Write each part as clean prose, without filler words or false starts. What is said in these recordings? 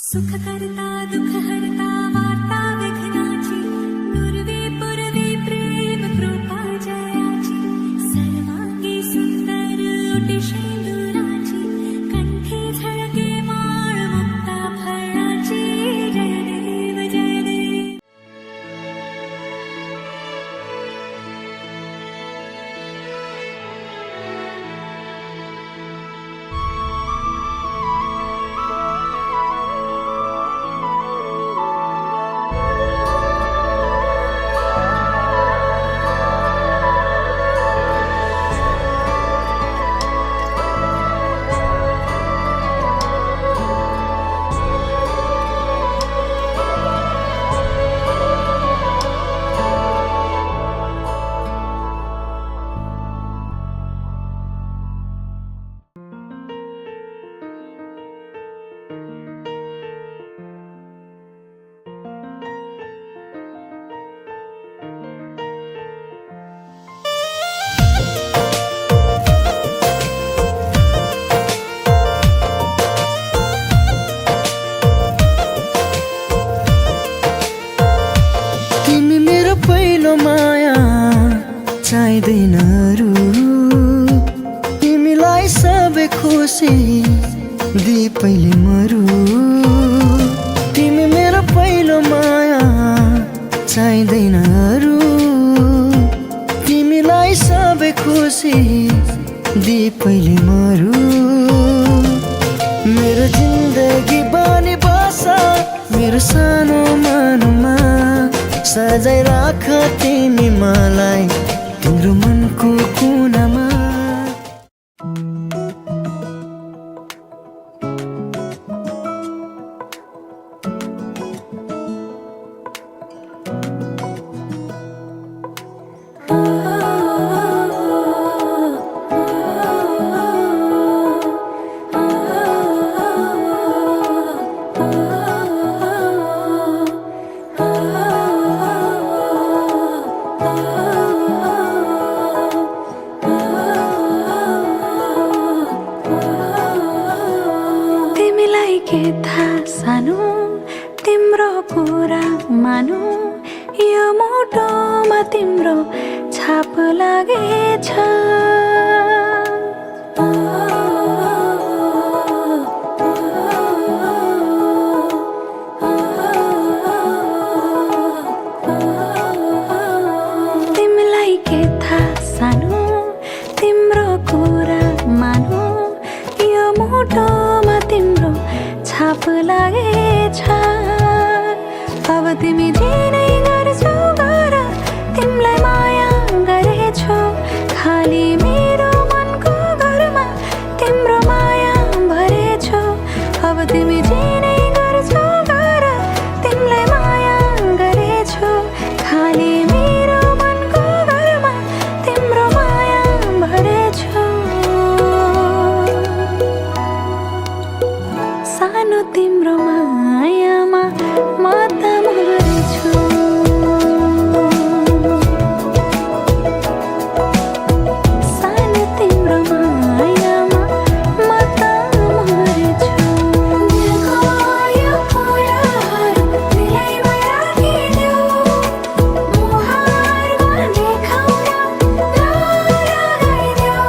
सुख करता दुख हरता वार्ता विघ्नाची पूर्वी पूर्वी प्रेम कृपा जयाची सर्वांगी सुंदर ओटी शेंदुराची कंठी झळके माळ मुक्ता फळाची जय देव जय देव. माया चाहिँदैन अरू तिमीलाई सबै खुसी दिए पहिले मरु तिमी मेरो पहिलो माया चाहिँदैन अरू तिमीलाई सबै खुसी दिए पहिले मरु मेरो जिन्दगी बनी बस मेरो सानो मनमा सजाइ राख तिमी मलाई तिम्रो मनको कुनामा. के थाहा सानो तिम्रो कुरा मानु यो मुटुमा तिम्रो छाप लागेछ. तिमीलाई के थाहा सानो तिम्रो कुरा मानु यो मुटुमा तिम्रो छाप लागेछ. अब तिमी जे नै गर्छौ गर तिमीलाई माया गरेछु खाली मेरो मनको घरमा तिम्रो माया भरेछु. अब तिमी जे नै गर्छौ गर तिमीलाई माया गरेछु खाली मेरो मनको घरमा तिम्रो माया भरेछु. सानो तिम्रो मायामा म त मरेछु. सानो तिम्रो मायामा म त मरेछु. दिलको यो कुराहरू दिलैमा राखिदेऊ मुहारमा देखाउन नलगाइदेऊ.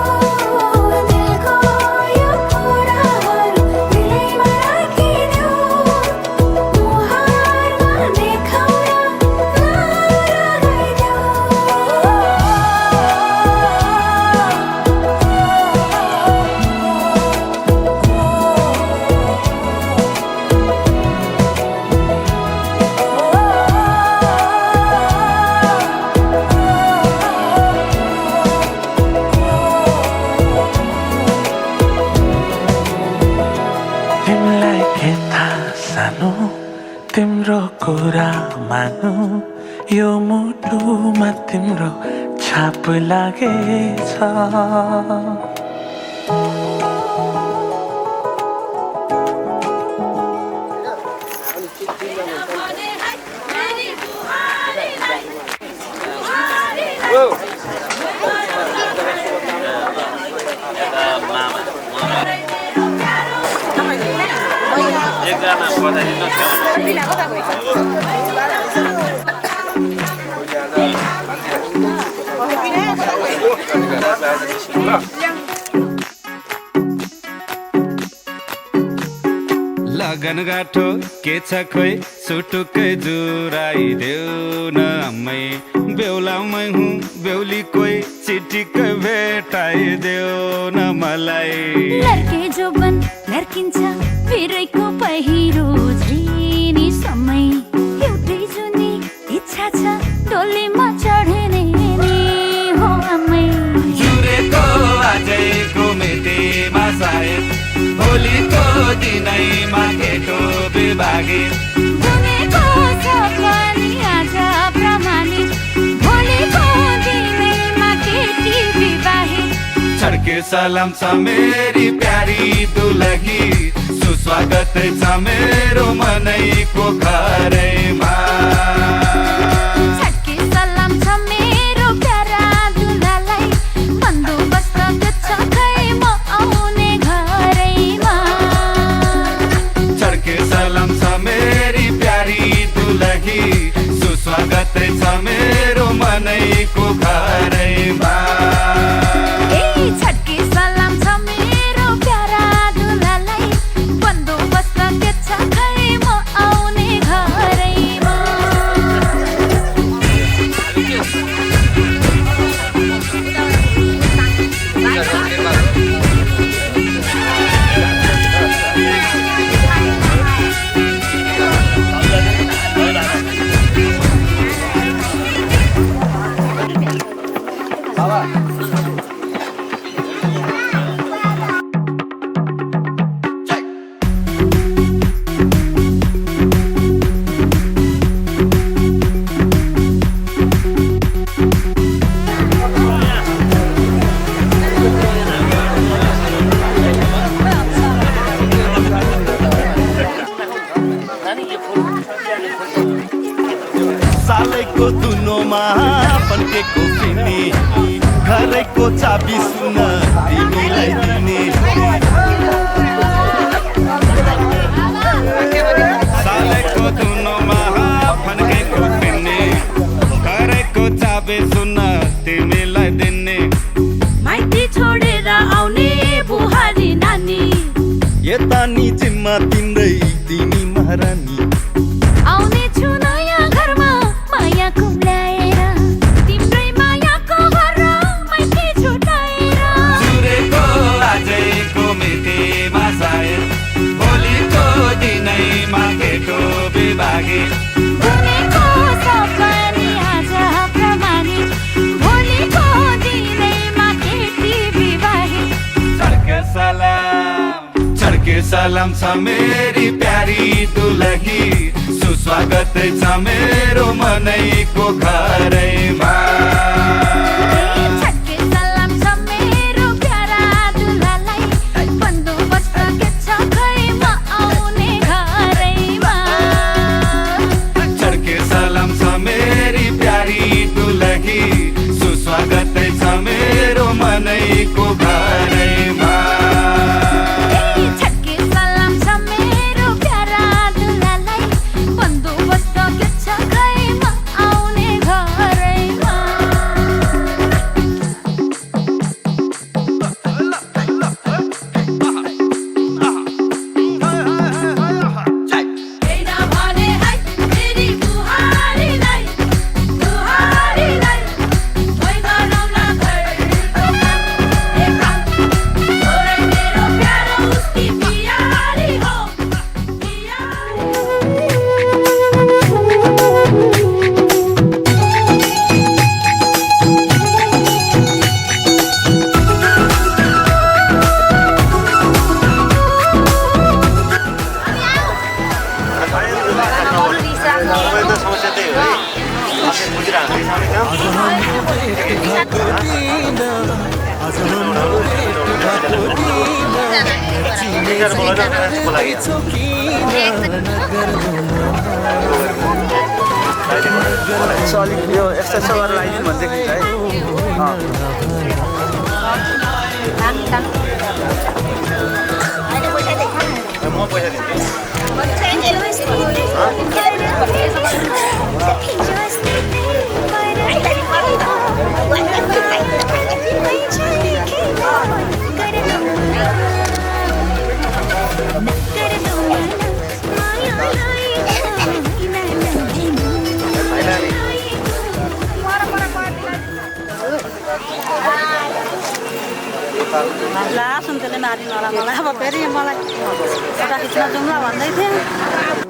दिलको यो कुराहरू दिलैमा राखिदेऊ मुहारमा देखाउन नलगाइदेऊ. तिमीलाई के थाहा सानो तिम्रो कुरा मानु यो मुटुमा तिम्रो छाप लागेछ. एकजना लगन गाठो के छ खोइ सुटुकै जुराइदेऊ न अम्मै बेहुलामै हुँ बेहुली कोही चिटिक्कै भेटाइदेऊ न मलाई लड्के जोबन लड्किन्छ फिरैको पहिरो झिनी समय एउटै जुनी इच्छा छ डोलीमा चढ्ने नि हो आमै जुरेको आजैको मेटेमा सायद भोलिको दिनैमा केटो बिभागे बुनेको छ पनि आज प्रमाणित भोलिको दिनैमा केटी विवाहित छड्के सलाम छ मेरी प्यारी दुलही सुस्वागत छ मेरो मनैको घरैमा छड्के सलाम छ मेरो प्यारा दुलालाई बन्दोबस्त छ खै म आउने घरैमा छड्के सलाम छ मेरी प्यारी दुलही सुस्वागत छ मेरो मनैको घरैमा छड्के सलाम छ मेरो प्यारा दुलालाई बन्दोबस्त छ खै म आउने घरैमा सालैको दुनोमा पल्केको फिनी घरैको चाबी सुन तिमीलाई दिने सालैको दुनोमा पल्केको फिनी घरैको चाबी सुन तिमीलाई दिने माइती छोडेर आउने बुहारी नानी यता नि जिम्मा तिम्रै तिमी महारानी आउने छु नयाँ घरमा माया कुम्ल्याएर तिम्रै मायाको घर माइती छुटाएर जुरेको आजैको मेटेमा सायद भोलिको दिनैमा केटो बिभागे बुनेको छ पनि आज प्रमाणित भोलिको दिनैमा केटी विवाहित छड्के सलाम छ मेरी प्यारी दुलही सुस्वागत छ मेरो मनैको घरैमा छड्के सलाम छ मेरो प्यारा दुलालाई बन्दोबस्त छ खै म आउने घरैमा छड्के सलाम छ मेरी प्यारी दुलही सुस्वागत छ मेरो मनैको घरैमा छड्के सलाम छ मेरो प्यारा दुलालाई बन्दोबस्त छ खै म आउने घरैमा अलिक यो एक्स्ट्रा सो गरेर लगाइदिनु भन्दै है ला सुन्तले मारिनु होला मलाई अब फेरि मलाई फोटा खिच्न जाउँ ल भन्दै थिएँ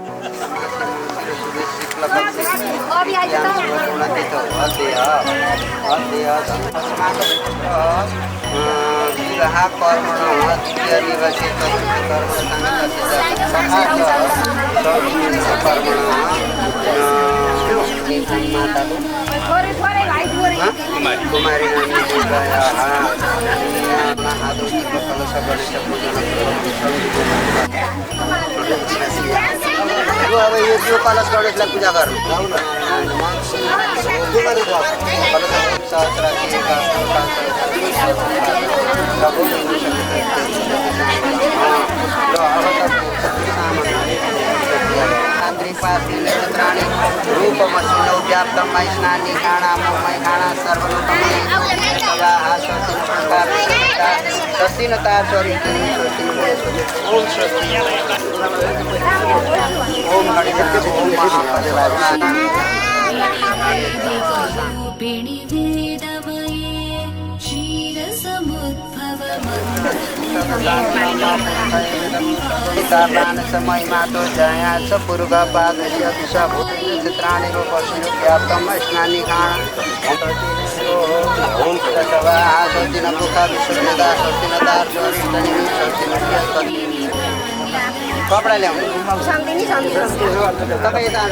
अब यो कलश गणेशलाई पूजा गर्नु रूपमस्मिनौ व्याप्तं मयि स्नानि घाणामय घाणा सर्वलोकमयि स्वस्तिनता स्वस्ति ओम स्वस्ति ओम गणेश ओम रूपिणी वेदमये क्षीरसमुद्भव समय मातो जया स पूर्वा पादस्य चित्राणि रूपस्मिनौ व्याप्तं स्नानि घाणा कपडा ल्याउनु तपाईँ यता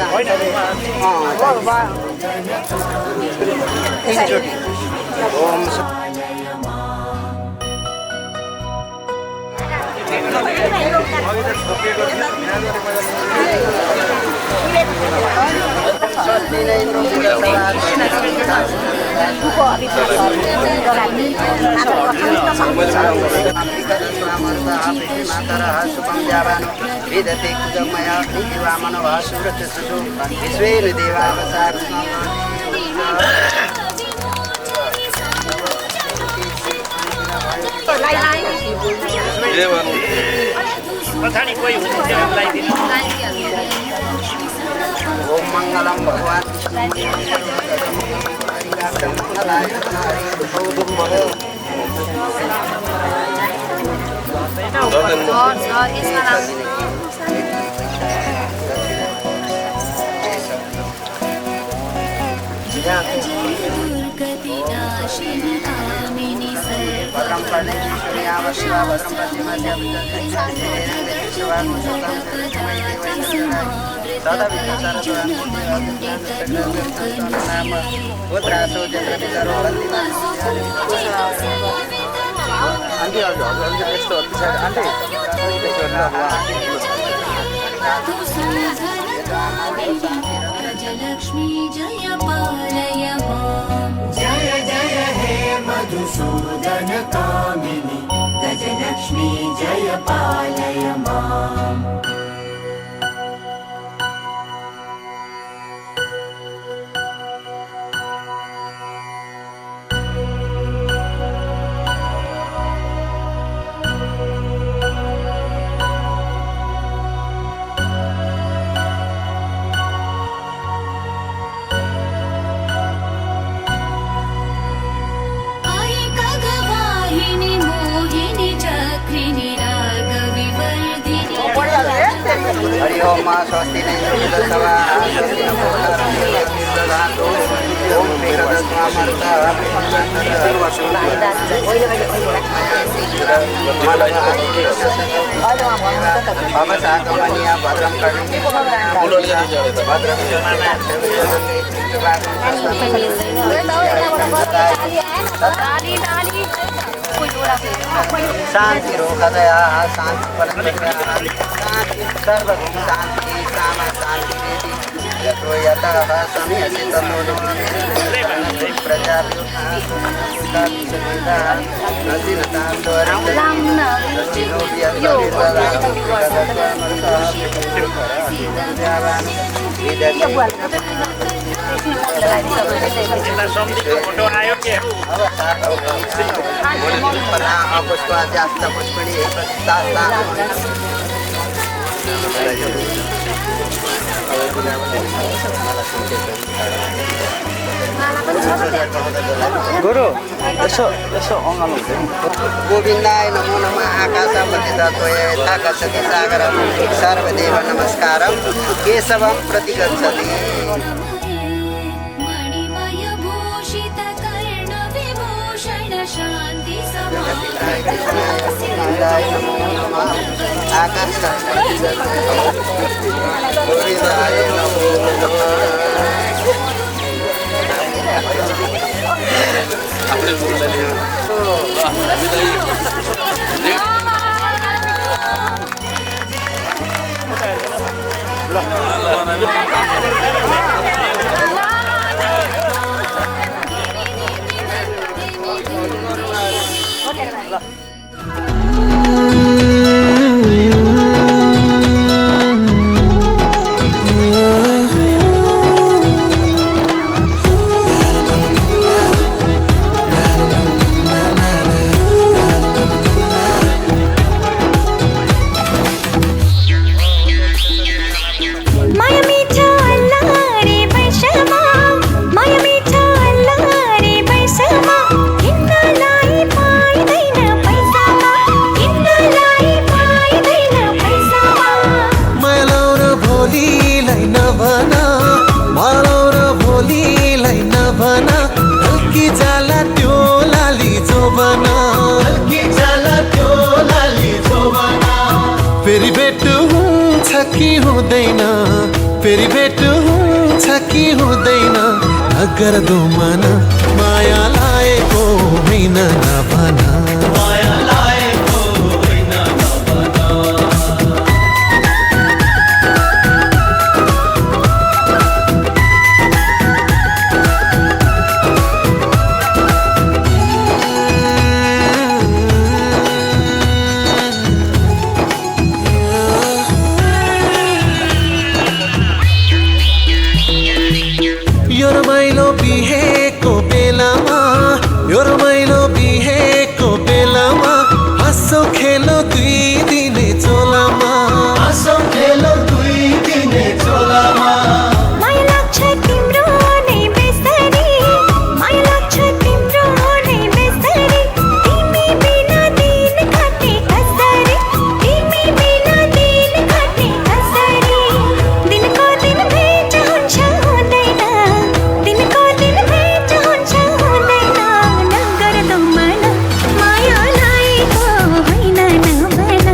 एकचोटि ओम स्वस्ति नै विदते कुजमया वामनवासुरचसु विश्वेन देवावसार ओम मंगलम भगवान भद्रं कर्णेश्वरियावश्या भद्रं प्रतिमध्य दादा नाम पुत्रासो चन्द्रविचारो आन्टी हजुर यस्तो आन्टी गजलक्ष्मी जय पालय मां जय जय हे मधुसूदन कामिनी गजलक्ष्मी जय पालय माम् हरि ओम मा स्वस्ति नै सवा स्वस्ति नमो ओम वेदस्वामर्ता भवसागमनिया भद्रं कर्णि शांति रोगदया शांति परमया शांति सर्वभूम शांति सामा शांति यतो यतः समयसि ततो प्रजाभ्यो जास्त पुष्पणी गुरु यसो यसो अँगालो हुँदैन गोविन्दाय नमो नमः आकाशपति तत्त्वय यथा गच्छति सागरं सर्वदेव नमस्कारं केशवं प्रति गच्छति मणिमयभूषित कर्णविभूषण शान्ति गोविन्दाय नमो नमः आकाशपति गोविन्दाय नमो नमः फेरि भेट हुन्छ कि हुँदैन फेरि भेट हुन्छ कि हुँदैन नगर दो मन माया लाएको होइन नभन माया लाएको होइन नभन यो रमाइलो बिहेको बेलामा यो रमाइलो बिहेको बेलामा हाँसो खेलो दुई दिने चोलामा हाँसो खेलो दुई दिने चोलामा माया लाग्छ तिम्रो नै बेसरी माया लाग्छ तिम्रो नै बेसरी तिमी बिना दिन काटे कसरी तिमी बिना दिन काटे कसरी दिनको दिन भेट हुन्छ हुँदैन दिनको दिन भेट हुन्छ हुँदैन नगर दो मन माया लाएको होइन नभन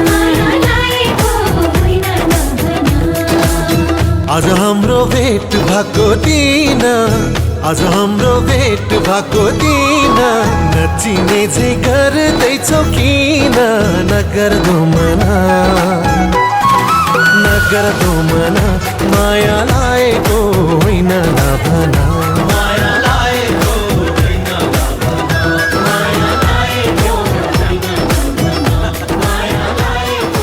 माया लाएको होइन नभन आज हाम्रो भेट भएको दिन आज हाम्रो भेट भएको दिन नचिने झै गर्दैछौ किन नगर दो मना नगर दो मना माया लाएको होइन नभन माया लाएको होइन नभन माया लाएको होइन नभन माया लाएको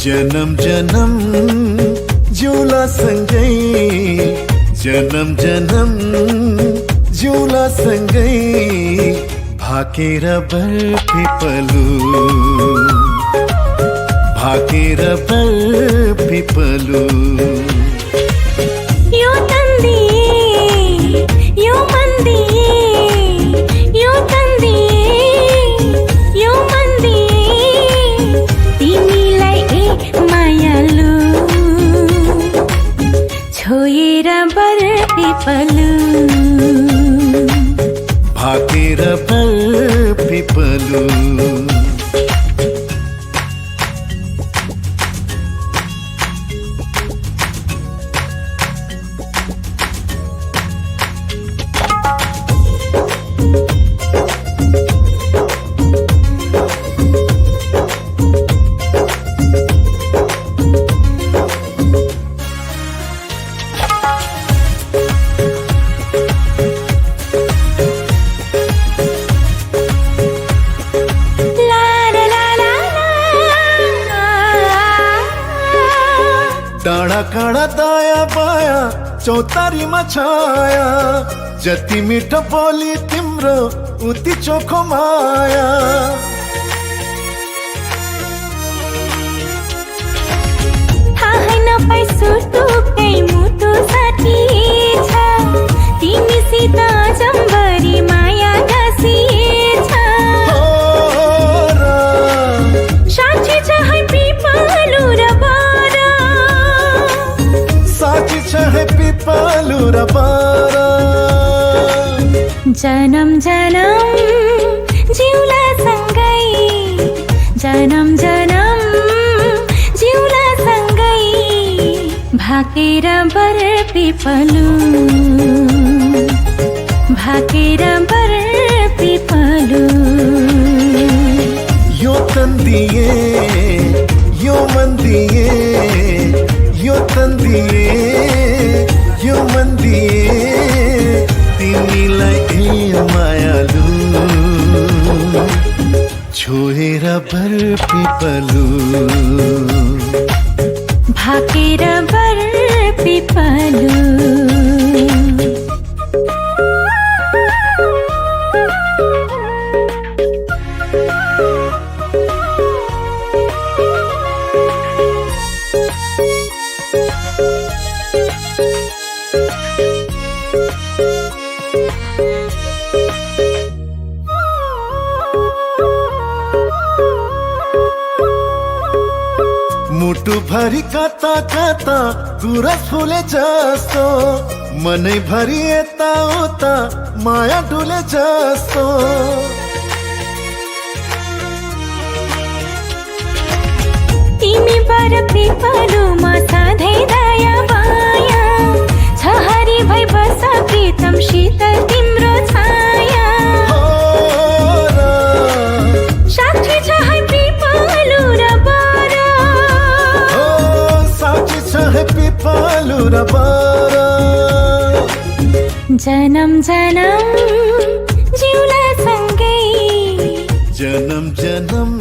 जन्म जन्म जिउला सँगै जन्म जन्म जिउला सँगै भाकेर बर्फिपलु भाकेर बर्फिपलु यो तन्दी यो मन्दी यो तन्दी यो मन्दी तिमीलाई ए मायालु पिपलु भाकेर बर पिपलु डाँडा काँडा दाया बाया चौतारीमा छाया जति मिठो बोली तिम्रो उति चोखो माया थाहै नपाई सुटुकै मुटु साटिएछ तिमीसित जम्बरी माया गाँसिएछ साँच्ची छ है पिपलु र बर साँच्ची छ है पिपलु र बर जनम जनम जिउला सँगै जनम जनम जिउला सँगै भाकेर बर पिपलु भाकेर बर पिपलु यो तन दिए यो मन दिए यो तन दिए यो मन दिए तिमीलाई मायालु छोएर बर पिपलु भाकेर बर पिपलु मुटु भरि कता कता गुरस फुले जस्तो मनै भरि यता उता माया डुले जस्तो तिमी बर पिपलुमा सधैँ दया माया छ हरि भई बस प्रीतम शीतल तिम्रो छाया साक्षी छ है पिपलु र बर साक्षी छ है पिपलु र बर जनम जनम जिउला सँगै जनम जनम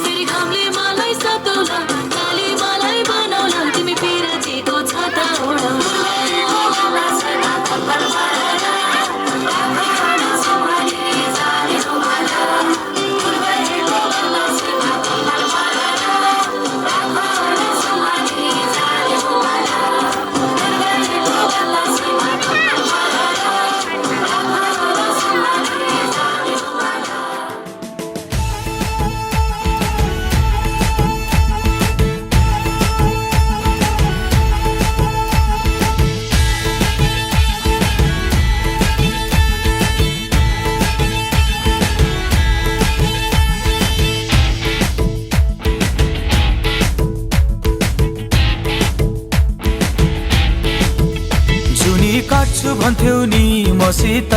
फेरि घामले मलाई सताउला काली मलाई बनाउला तिमी पिरातीको छाता ओढाउला भन्थ्यौ नि मसित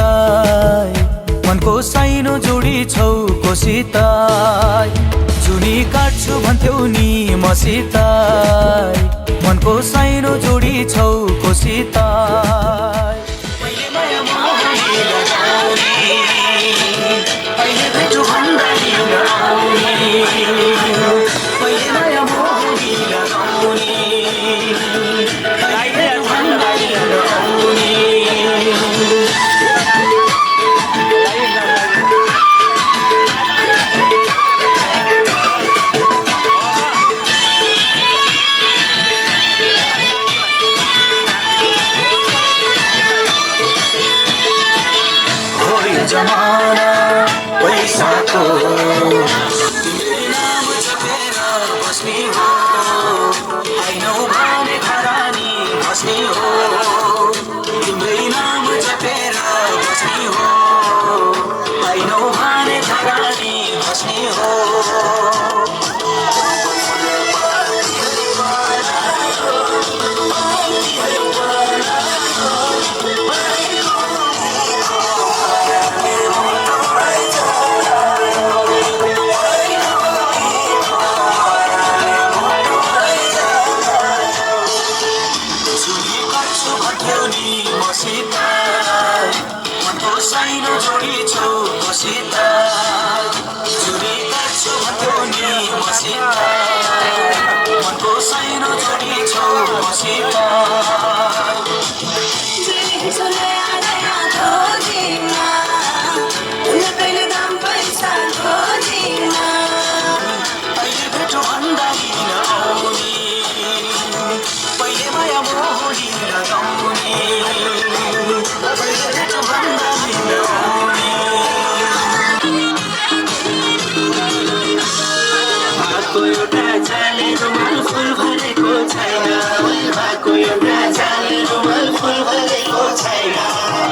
मनको साइनो जोडी छौ कोसित जुनी काट्छु भन्थ्यौ नि मसित मनको साइनो जोडी छौ कोसित जमाना पैसाको बस्ने हो हैनौ भने घरानी बस्ने हो तिम्रै नाम जपेर बस्ने हो हैनौ भने घरानी बस्ने हो साइनो जोडी छौ कोसित जुनी काट्छु भन्थ्यौ नि मसित मनको साइनो जोडी छौ कोसित अहिले भेटो भन्दा किन आउने पहिले माया मोहनी लगाउने भएको एउटा जाने रुमाल फुल भरेको छैन भएको एउटा जाने रुमाल फुल भरेको छैन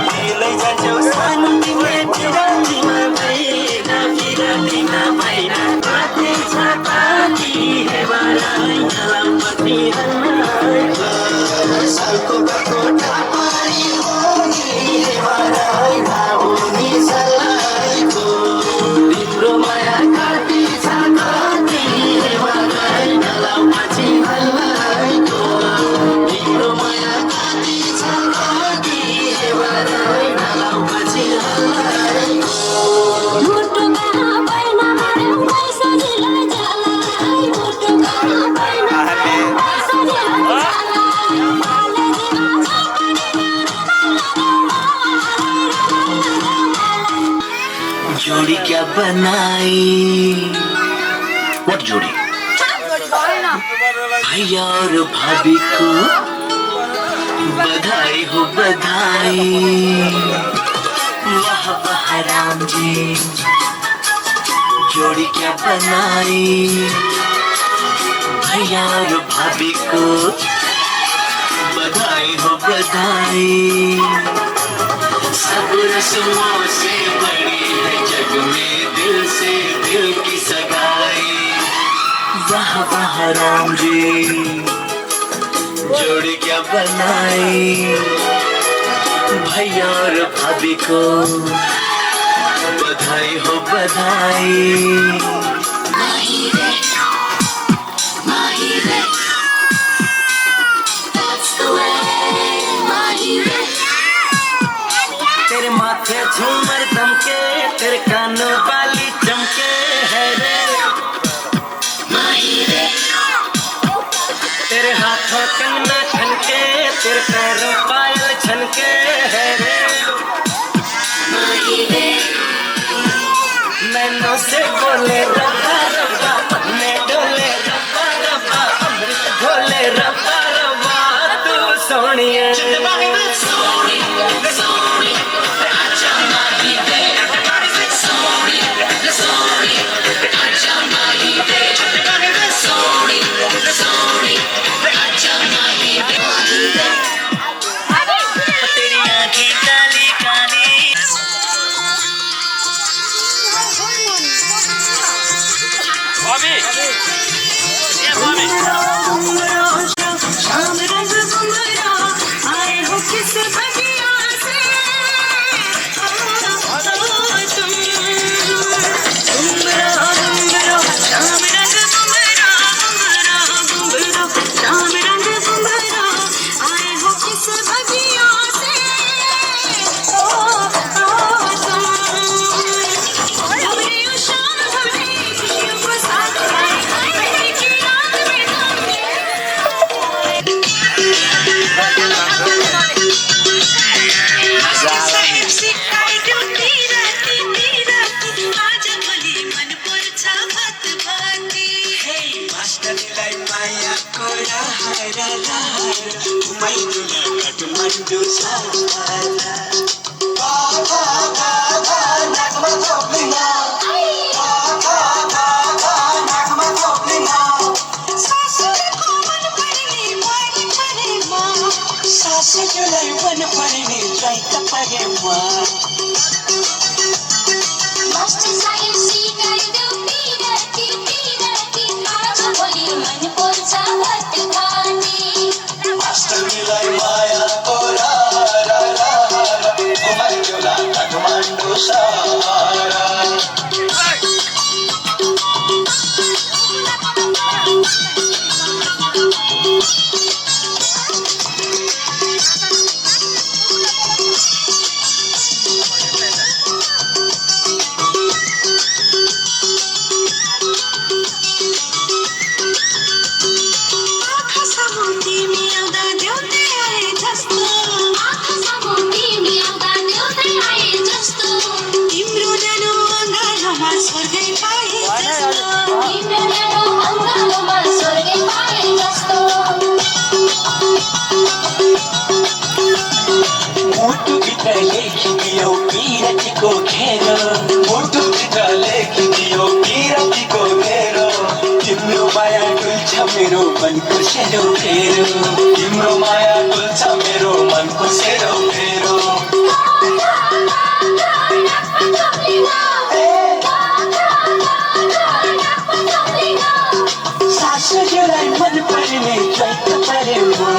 तिमीलाई जान्छौ सानो तिमीले फिरातीमा भएन फिरातीमा भएन पाते छ पाती हेबालाई नलाम्पति सालको बाटो टापारी हो नि हेबालाई भाउनी सलाइको तिम्रो माया काटी छ काटी हेबालाई नलाम्पति हल्लाइको तिम्रो माया काटी छ काटी हेबालाई नलाम्पति हल्लाइको जोड़ी क्या बनाई व्हाट जोड़ी भैया और भाभी को बधाई हो बधाई वाह वाह राम जी जोड़ी क्या बनाई भैया और भाभी को बधाई हो बधाई सब रस्मों से बड़ी है जग में दिल से दिल की सगाई वाह वाह राम जी जोड़ी क्या बनाई भैया और भाभी को बधाई हो बधाई तेरे माथे झूमर दमके तेरे कानों वाली चमके है रे तेरे हाथों कंगना छनके तेरे पैरों पायल छनके है रे नैनों से बोले रब्बा रब्बा में डोले रब्बा रब्बा अमृत घोले रब्बा रब्बा तू सोनिए मेरो मनको सेरो फेरो तिम्रो माया डुल्छ मेरो मनको सेरो फेरो सासुलाई मन पर्ने चैत परेमा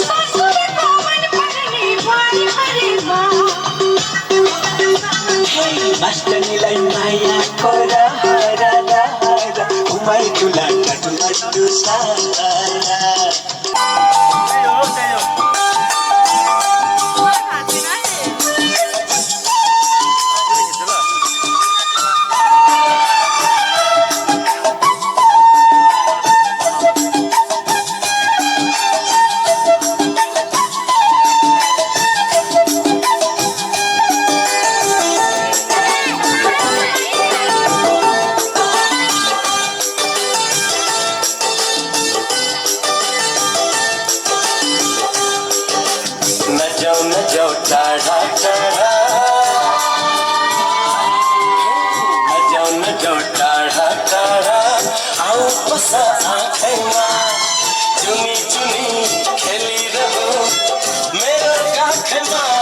सासुको मन पर्ने वारी परेमा हे मस्तनीलाई माया कोरा हरा उमाई तुला टटु सारा चुनी चुनी खेली रहूं मेरा काखमा